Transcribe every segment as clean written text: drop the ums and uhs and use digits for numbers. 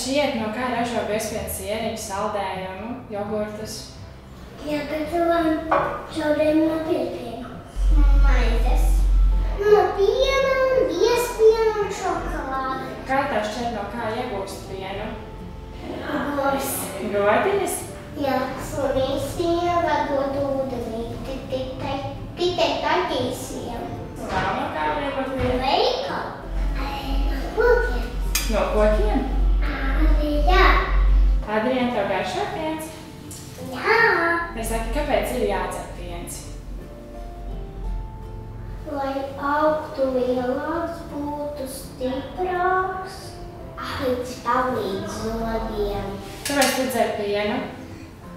šķiet, no kā ražo bezpiens sieriņu, saldējumu, jogurtus? Gatavojam šaudējumu no piena. Maizes. No piena, biezpiena un šokolāde. Kā tā šķiet, no kā iegūst pienu? Govs. Gotiņas? Jā, sunīsiem, vadot ūdenī. Tikai taķīsiem. Un vēl no kā var iegūt pienu? Veikal. No kokiem. No kokiem? Arī jā. Adrian, tev garšo piens? Jā. Es saku, kāpēc ir jādzer piens? Lai augtu lielāks, būtu stiprāks. Viņš palīdz zobiem. Kāpēc tu dzer pienu?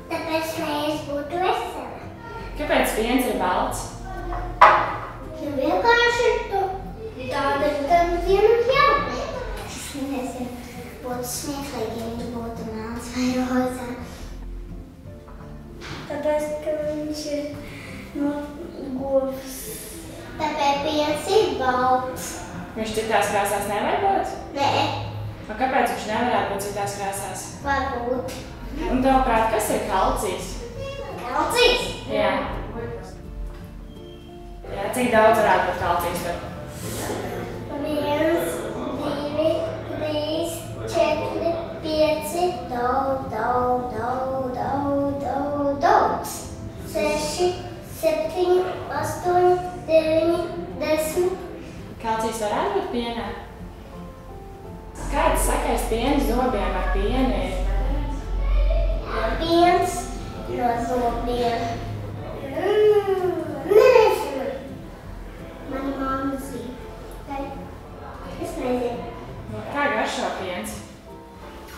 Tāpēc, lai es būtu vesela. Kāpēc piens ir balts? Nu vienkārši tu tāda tam vienam jābūt. Es nezinu, būtu smieklīgi, ja viņš būtu melns vai rozā. Tāpēc, ka viņš ir no govs. Tāpēc piens ir balts. Viņš citās krāsās nevar būt? Nē, Un kāpēc viņš nevarētu būt citās krāsās? varbūt. Un tavuprāt, kas ir kalcijs? Kalcijs? Jā. Jā, cik daudz varētu būt kalcijs tur? 1, 2, 3, 4, 5, daudz. 6, 7, 8, 9, 10. Kalcijs varētu būt pienā? Kāds sakais piens zobiem ar pienu ir? Piens no zobiem. Nezinu. Mana mamma zina. Es nezinu. Kā garšo piens?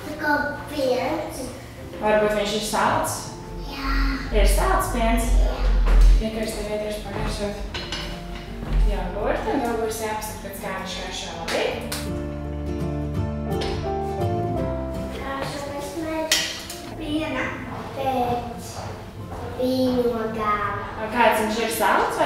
Tā kā piens. Varbūt viņš ir salds? Jā. Ir salds piens? Vienkārši tev ietrieši pagaršot jogurtu, un jogurts jāpasaka pēc kā viņš garšo, labi? Piena pēc vīnogām. Un kāds viņš ir salds